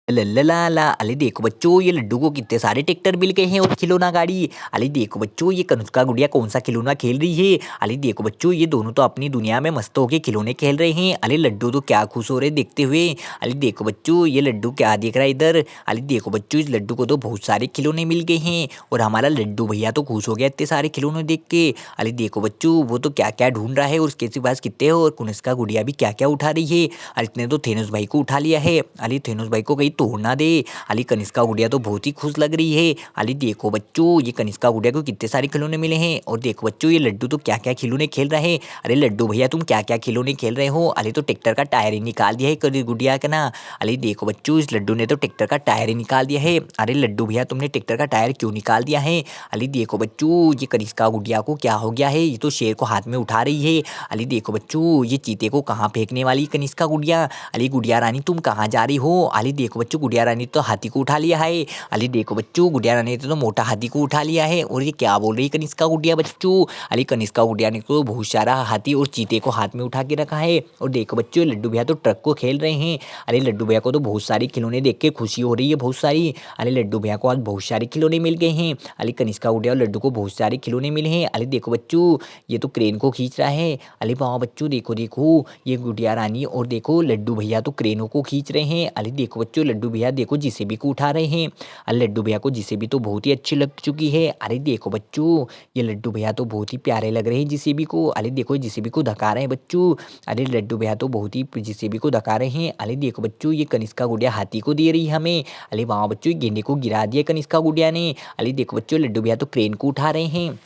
लल्ला अले देखो बच्चों ये लड्डू को कितने सारे ट्रैक्टर मिल गए हैं और खिलौना गाड़ी। अले देखो बच्चों ये कनुष्का गुड़िया कौन सा खिलौना खेल रही है। अले देखो बच्चों ये दोनों तो अपनी दुनिया में मस्त होके खिलौने खेल रहे हैं। अले लड्डू तो क्या खुश हो रहे देखते हुए। अले देखो बच्चों ये लड्डू क्या देख रहा है इधर। अले देखो बच्चों इस लड्डू को तो बहुत सारे खिलौने मिल गए हैं और हमारा लड्डू भैया तो खुश हो गया इतने सारे खिलौने देख के। अले देखो बच्चों वो तो क्या क्या ढूंढ रहा है और उसके पास कितने हो और कनुष्का गुड़िया भी क्या क्या उठा रही है। अरे इसने तो थेनोस भाई को उठा लिया है। अली थेनोस भाई को कहीं तोड़ ना दे। अली कनिष्का गुड़िया तो बहुत ही खुश लग रही है। अली देखो बच्चों ये कनिष्का गुड़िया को कितने सारे खिलौने मिले हैं और देखो बच्चों ये लड्डू तो क्या क्या खिलौने खेल रहे हैं। अरे लड्डू भैया तुम क्या क्या खिलौने खेल रहे हो। अली तो ट्रैक्टर का टायर ही निकाल दिया है गुड़िया का ना। अली देखो बच्चों इस लड्डू ने तो ट्रैक्टर का टायर ही निकाल दिया है। अरे लड्डू भैया तुमने ट्रैक्टर का टायर क्यों निकाल दिया है। अली देखो बच्चों ये कनिष्का गुड़िया को क्या हो गया है। ये तो शेर को हाथ में उठा रही है। अली देखो बच्चों ये चीते को कहाँ फेंकने वाली कनिष्का गुड़िया। अली गुड़िया रानी तुम कहाँ जा रही हो। अली देखो बच्चों गुड़िया रानी तो हाथी को उठा लिया है। अली देखो बच्चों गुड़िया रानी ने तो मोटा हाथी को उठा लिया है और ये क्या बोल रही है कनिष्का गुड़िया बच्चों। अली कनिष्का गुड़िया ने तो बहुत सारा हाथी और चीते को हाथ में उठा के रखा है और देखो बच्चों लड्डू भैया तो ट्रक को खेल रहे हैं। अरे लड्डू भैया को तो बहुत सारी खिलौने देख के खुशी हो रही है बहुत सारी। अरे लड्डू भैया को आज बहुत सारे खिलौने मिल गए हैं। अली कनिष्का गुड़िया और लड्डू को बहुत सारे खिलौने मिले हैं। अली देखो बच्चों ये तो क्रेन को खींच रहा है। अली पाओ बच्चों देखो देखो ये गुड़िया रानी और देखो लड्डू भैया तो क्रेनों को खींच रहे हैं। अली देखो बच्चों लड्डू भैया देखो जेसीबी को उठा रहे हैं। अरे लड्डू भैया को जेसीबी तो बहुत ही अच्छी लग चुकी है। अरे देखो बच्चों ये लड्डू भैया तो बहुत ही प्यारे लग रहे हैं जेसीबी को। अरे देखो जेसीबी को धका रहे हैं बच्चों। अरे लड्डू भैया तो बहुत ही जेसीबी को धका रहे हैं। अरे देखो बच्चों ये कनिष्का गुड़िया हाथी को दे रही है हमें। अरे वहाँ बच्चों गेंडे को गिरा दिया कनिष्का गुड़िया ने। अरे देखो बच्चों लड्डू भैया तो क्रेन को उठा रहे हैं।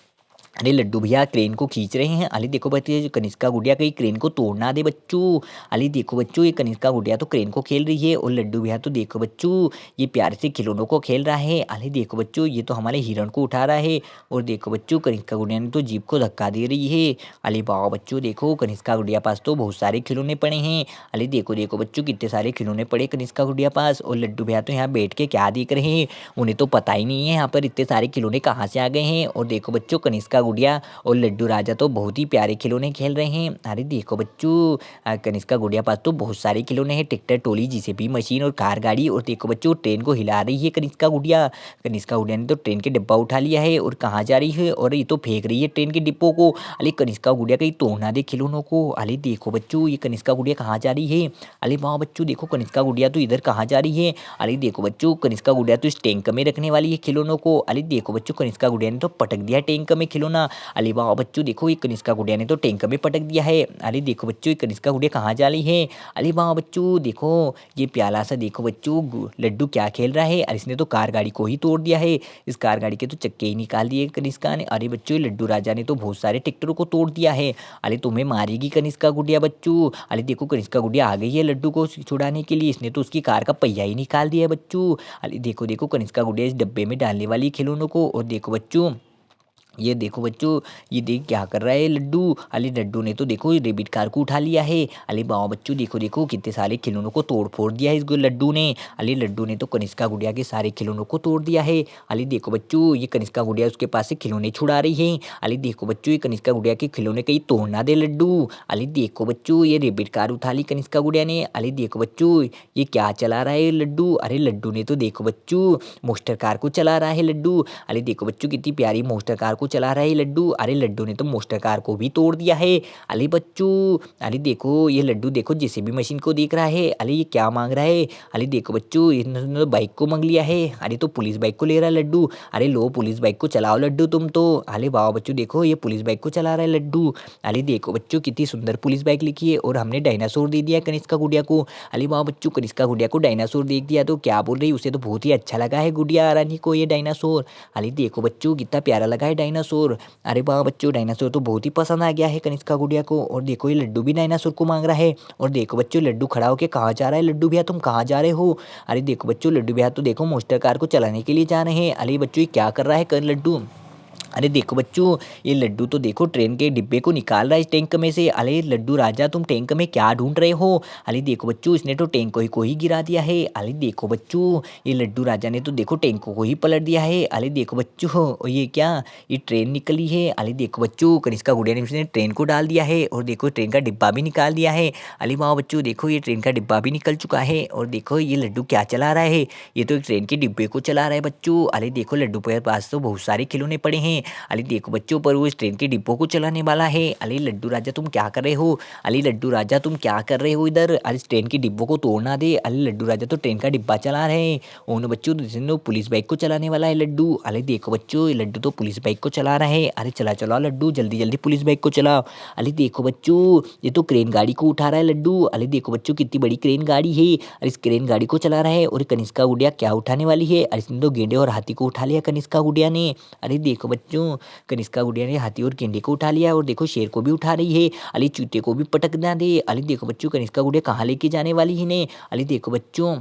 अरे लड्डू भैया क्रेन को खींच रहे हैं। अली देखो बच्चे जो कनिष्का गुड़िया कहीं क्रेन को तोड़ ना दे बच्चों। अली देखो बच्चों ये कनिष्का गुड़िया तो क्रेन को खेल रही है और लड्डू भैया तो देखो बच्चों ये प्यारे से खिलौनों को खेल रहा है। अली देखो बच्चों ये तो हमारे हिरण को उठा रहा है और देखो बच्चों कनिष्का गुड़िया ने तो जीप को धक्का दे रही है। अली वाह बच्चों देखो कनिष्का गुड़िया पास तो बहुत सारे खिलौने पड़े हैं। अली देखो देखो बच्चों कितने सारे खिलौने पड़े कनिष्का गुड़िया पास और लड्डू भैया तो यहाँ बैठ के क्या देख रहे हैं। उन्हें तो पता ही नहीं है यहाँ पर इतने सारे खिलौने कहाँ से आ गए हैं। और देखो बच्चों कनिष्का गुड़िया और लड्डू राजा तो बहुत ही प्यारे खिलौने खेल रहे हैं। अरे देखो बच्चों कनिष्का गुड़िया पास तो बहुत सारे खिलौने हैं ट्रैक्टर टोली जेसीबी मशीन और कार गाड़ी। और देखो बच्चों ट्रेन को हिला रही है कनिष्का गुड़िया। कनिष्का गुड़िया ने तो ट्रेन के डिब्बा उठा लिया है और कहाँ जा रही है और ये तो फेंक रही है ट्रेन के डिब्बों को। अरे कनिष्का गुड़िया कहीं तोड़ ना दे खिलौनों को। अरे देखो बच्चों ये कनिष्का गुड़िया कहाँ जा रही है। अरे वहाँ बच्चों देखो कनिष्का गुड़िया तो इधर कहाँ जा रही है। अरे देखो बच्चों कनिष्का गुड़िया तो इस टैंक में रखने वाली है खिलौनों को। अरे देखो बच्चों कनिष्का गुड़िया ने तो पटक दिया टैंक में खिलौना। अरे वाह बच्चों देखो ये कनिष्का गुड़िया ने तो टैंक में पटक दिया है। अरे देखो बच्चों ये कनिष्का गुड़िया कहाँ जा रही है। अरे वाह बच्चों देखो ये प्याला सा देखो बच्चों लड्डू क्या खेल रहा है। अरे इसने तो कार गाड़ी को ही तोड़ दिया है। इस कार गाड़ी के तो चक्के ही निकाल दिए कनिष्का ने। अरे बच्चों लड्डू राजा ने तो बहुत सारे ट्रैक्टरों को तोड़ दिया है। अरे तुम्हें मारेगी कनिष्का गुड़िया बच्चों। अरे देखो कनिष्का गुड़िया आ गई है लड्डू को छुड़ाने के लिए। इसने तो उसकी कार का पहिया ही निकाल दिया है बच्चों। अरे देखो देखो कनिष्का गुड़िया इस डब्बे में डालने वाली खिलौनों को। और देखो बच्चों ये देखो बच्चों ये देख क्या कर रहा है लड्डू। अली लड्डू ने तो देखो रेबिट कार को उठा लिया है। अली बाओ बच्चों देखो देखो कितने सारे खिलौनों को तोड़ फोड़ दिया है इस लड्डू ने। अली लड्डू ने तो कनिष्का गुड़िया के सारे खिलौनों को तोड़ दिया है। अली देखो बच्चों ये कनिष्का गुड़िया उसके पास से खिलौने छुड़ा रही है। अली देखो बच्चों ये कनिष्का गुड़िया के खिलौने कहीं तोड़ ना दे लड्डू। अली देखो बच्चों ये रेबिट कार उठा ली कनिष्का गुड़िया ने। अली देखो बच्चों ये क्या चला रहा है लड्डू। अरे लड्डू ने तो देखो बच्चों मोस्टर कार को चला रहा है लड्डू। अरे देखो बच्चों कितनी प्यारी मोस्टर कार को चला रहा है लड्डू। अरे लड्डू ने तो मोस्टर कार को भी तोड़ दिया है। अरे बच्चों अरे देखो ये लड्डू देखो जेसीबी मशीन को देख रहा है। अरे ये क्या मांग रहा है। अरे देखो बच्चों इन्होंने बाइक को मांग लिया है। अरे तो पुलिस बाइक को ले रहा है लड्डू। अरे लो पुलिस बाइक को चलाओ लड्डू तुम तो। अरे वाह बच्चों देखो ये पुलिस बाइक को चला रहा है लड्डू। अरे देखो बच्चों कितनी सुंदर पुलिस बाइक लिखी है और हमने डायनासोर दे दिया कनिष्का गुड़िया को। अरे वाह बच्चों कनिष्का गुड़िया को डायनासोर देख दिया तो क्या बोल रही उसे तो बहुत ही अच्छा लगा है गुड़िया रानी को ये डायनासोर। अरे देखो बच्चों कितना प्यारा लगा है डायनासोर। अरे वाह बच्चों डायनासोर तो बहुत ही पसंद आ गया है कनिष्का गुड़िया को। और देखो ये लड्डू भी डायनासोर को मांग रहा है। और देखो बच्चों लड्डू खड़ा होकर कहाँ जा रहा है लड्डू भैया तुम कहाँ जा रहे हो। अरे देखो बच्चों लड्डू भैया तो देखो मोस्टर कार को चलाने के लिए जा रहे हैं। अरे बच्चों ये क्या कर रहा है कर लड्डू। अरे देखो बच्चों, ये लड्डू तो देखो ट्रेन के डिब्बे को निकाल रहा है इस टैंक में से। अरे लड्डू राजा, तुम टैंक में क्या ढूंढ रहे हो? अरे देखो बच्चों, इसने तो टैंक को ही गिरा दिया है। अरे देखो बच्चों, ये लड्डू राजा ने तो देखो टैंक को ही पलट दिया है। अरे देखो बच्चों, और ये क्या, ये ट्रेन निकली है। अरे देखो बच्चों, कनिष्का गुड़िया ने उसने ट्रेन को डाल दिया है और देखो ट्रेन का डिब्बा भी निकाल दिया है। अरे वाह बच्चों, देखो ये ट्रेन का डिब्बा भी निकल चुका है। और देखो ये लड्डू क्या चला रहा है, ये तो एक ट्रेन के डिब्बे को चला रहा है बच्चों। अरे देखो लड्डू के पास तो बहुत सारे खिलौने पड़े हैं। अली देखो बच्चों, पर वो इस ट्रेन के डिब्बों को चलाने वाला है। अली लड्डू राजा तुम क्या कर रहे हो? अली लड्डू राजा तुम क्या कर रहे हो इधर? अरे इस ट्रेन के डिब्बों को तोड़ना दे। अली लड्डू राजा तो ट्रेन का डिब्बा चला रहे हैं। उन बच्चों तो पुलिस बाइक को चलाने वाला है लड्डू। अरे देखो बच्चों, ये लड्डू तो पुलिस बाइक को चला रहा है। अरे चला चला लड्डू, जल्दी जल्दी पुलिस बाइक को चलाओ। अरे देखो बच्चों, ये तो क्रेन गाड़ी को उठा रहा है लड्डू। अरे देखो बच्चों, कितनी बड़ी क्रेन गाड़ी है। अरे इस क्रेन गाड़ी को चला रहा है। और कनिष्का गुड़िया क्या उठाने वाली है? अरे इसने तो गेंडे और हाथी को उठा लिया कनिष्का गुड़िया ने। अरे देखो बच्चों, कनिष्का गुड़िया ने हाथी और गेंडे को उठा लिया और देखो शेर को भी उठा रही है। अली चूते को भी पटक ना दे। अली देखो बच्चों, कनिष्का गुड़िया कहाँ लेके जाने वाली है ने? अली देखो बच्चों,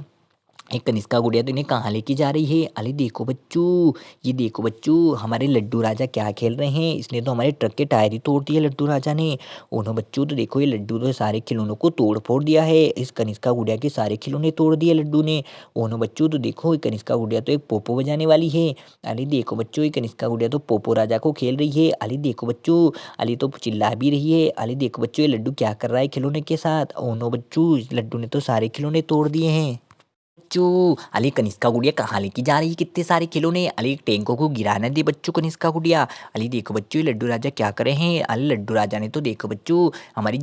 एक कनिष्का गुड़िया तो इन्हें कहाँ लेके जा रही है? अरे देखो बच्चों, ये देखो बच्चों, हमारे लड्डू राजा क्या खेल रहे हैं। इसने तो हमारे ट्रक के टायर ही तोड़ दिए लड्डू राजा ने। उन्होंने बच्चों तो देखो, ये लड्डू तो सारे खिलौनों को तोड़ फोड़ दिया है। इस कनिष्का गुड़िया के सारे खिलौने तोड़ दिए लड्डू ने। उन्होंने बच्चों तो देखो, ये कनिष्का गुड़िया तो एक पोपो बजाने वाली है। अरे देखो बच्चों, ये कनिष्का गुड़िया तो पोपो राजा को खेल रही है। अरे देखो बच्चों, अली तो चिल्ला भी रही है। अरे देखो बच्चों, ये लड्डू क्या कर रहा है खिलौने के साथ। उन्होंने बच्चों, इस लड्डू ने तो सारे खिलौने तोड़ दिए हैं। बच्चों, अली कनिष्का गुड़िया कहाँ लेके जा रही है कितने सारे खिलौने? अली टैंकों को गिराना दे बच्चों कनिष्का गुड़िया। अली देखो बच्चों, ये लड्डू राजा क्या करे हैं। अली लड्डू राजा ने तो देखो बच्चों, हमारी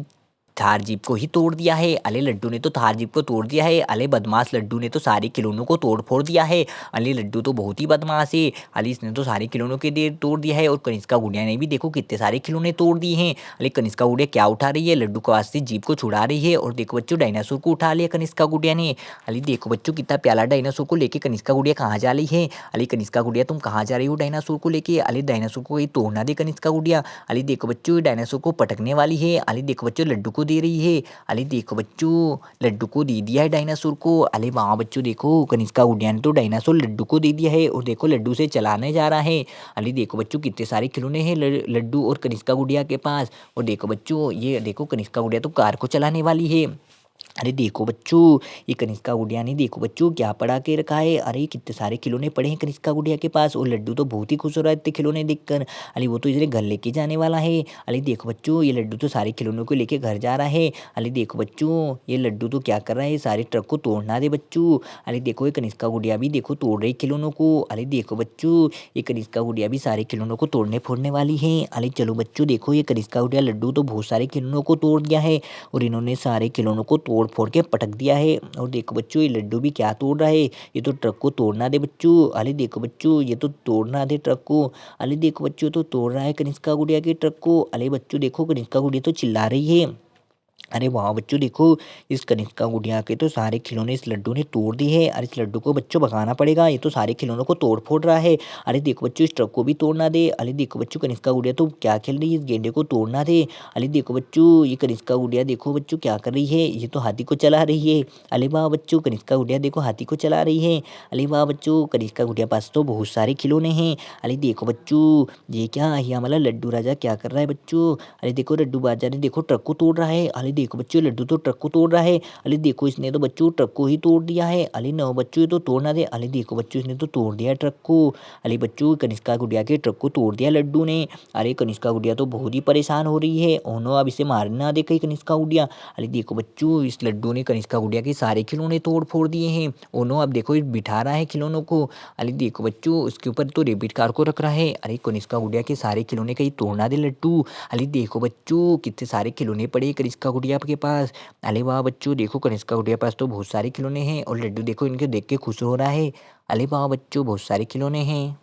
थार जीप को ही तोड़ दिया है। अले लड्डू ने तो थार जीप को तोड़ दिया है। अले बदमाश लड्डू ने तो सारे खिलौनों को तोड़ फोड़ दिया है। अले लड्डू तो बहुत ही बदमाश है। अली इसने तो सारे खिलौनों के दे तोड़ दिया है। और कनिष्का गुड़िया ने भी देखो कितने सारे खिलौने तोड़ दिए हैं। अले कनिष्का गुड़िया क्या उठा रही है? लड्डू के पास से जीप को छुड़ा रही है। और देखो बच्चों, डायनासोर को उठा लिया कनिष्का गुड़िया ने। अली देखो बच्चों, कितना प्याला डायनासोर को लेके कनिष्का गुड़िया कहाँ जा रही है? अली कनिष्का गुड़िया तुम कहाँ जा रही हो डायनासोर को लेके? अली डायनासोर को कहीं तोड़ना दे कनिष्का गुड़िया। अली देखो बच्चों, डायनासोर को पटकने वाली है। अली देखो बच्चों, लड्डू को दे रही है। अरे देखो बच्चों, लड्डू को दे दिया है डायनासोर को। अरे वाह बच्चों, देखो कनिष्का गुड़िया ने तो डायनासोर लड्डू को दे दिया है। और देखो लड्डू से चलाने जा रहा है। अरे देखो बच्चों, कितने सारे खिलौने हैं लड्डू और कनिष्का गुड़िया के पास। और देखो बच्चों, ये देखो कनिष्का गुड़िया तो कार को चलाने वाली है। अरे देखो बच्चों, ये कनिष्का गुड़िया ने देखो बच्चों क्या पड़ा के रखा है। अरे कितने सारे खिलौने पड़े हैं कनिष्का गुड़िया के पास। और लड्डू तो बहुत ही खुश हो रहा है इतने खिलौने देखकर। अरे वो तो इसे घर लेके जाने वाला है। अरे देखो बच्चों, ये लड्डू तो सारे खिलौनों को लेके घर जा रहा है। अरे देखो बच्चों, ये लड्डू तो क्या कर रहा है, सारे ट्रक को तोड़ना दे बच्चों। अरे देखो, ये कनिष्का गुड़िया भी देखो तोड़ रही खिलौनों को। अरे देखो बच्चों, ये कनिष्का गुड़िया भी सारे खिलौनों को तोड़ने फोड़ने वाली है। अरे चलो बच्चों, देखो ये कनिष्का गुड़िया लड्डू तो बहुत सारे खिलौनों को तोड़ दिया है। और इन्होंने सारे खिलौनों को तोड़ फोड़ के पटक दिया है। और देखो बच्चों, ये लड्डू भी क्या तोड़ रहा है, ये तो ट्रक को तोड़ना दे बच्चों। अरे देखो बच्चों, ये तो तोड़ना दे ट्रक को। अरे देखो बच्चों, तो तोड़ रहा है कनिष्का गुड़िया के ट्रक को। अरे बच्चों देखो, कनिष्का गुड़िया तो चिल्ला रही है। अरे वाह बच्चों, देखो इस कनिष्का गुड़िया के तो सारे खिलौने इस लड्डू ने तोड़ दिए हैं। अरे इस लड्डू को बच्चों भगाना पड़ेगा, ये तो सारे खिलौनों को तोड़ फोड़ रहा है। अरे देखो बच्चों, इस ट्रक को भी तोड़ना दे। अरे देखो बच्चों, कनिष्का गुड़िया तो क्या खेल रही है, इस गेंडे को तोड़ना दे। अरे देखो बच्चों, ये कनिष्का गुड़िया देखो बच्चों क्या कर रही है, ये तो हाथी को चला रही है। अरे वाह बच्चों, कनिष्का गुड़िया देखो हाथी को चला रही है। अरे वाह बच्चों, कनिष्का गुड़िया पास तो बहुत सारे खिलौने हैं। अरे देखो बच्चों, ये क्या, ये हमारा लड्डू राजा क्या कर रहा है बच्चों। अरे देखो लड्डू राजा ने देखो ट्रक को तोड़ रहा है। अरे देखो बच्चों, लड्डू तो ट्रक को तोड़ रहा है। अरे देखो, इसने तो बच्चों ट्रक को ही तोड़ दिया है। अरे नो बच्चों, ये तो तोड़ना दे। अरे देखो बच्चों, इसने तो तोड़ दिया ट्रक को। अरे बच्चों, कनिष्का गुड़िया के ट्रक को तोड़ दिया लड्डू ने। अरे कनिष्का गुड़िया तो बहुत ही परेशान हो रही है। ओनो, अब इसे मारना दे कहीं कनिष्का गुड़िया। अरे देखो बच्चों, इस लड्डू ने कनिष्का गुड़िया के सारे खिलौने तोड़ फोड़ दिए हैं। ओनो, अब देखो ये बिठा रहा है खिलौनों को। अरे देखो बच्चों, उसके ऊपर तो रेबिट कार को रख रहा है। अरे कनिष्का गुड़िया के सारे खिलौने कहीं तोड़ना दे लड्डू। अरे देखो बच्चों, कितने सारे खिलौने पड़े कनिष्का गुड़िया के पास। अरे वाह बच्चों, देखो कनिष्का गुड़िया पास तो बहुत सारे खिलौने हैं। और लड्डू देखो इनके देख के खुश हो रहा है। अरे वाह बच्चों, बहुत सारे खिलौने हैं।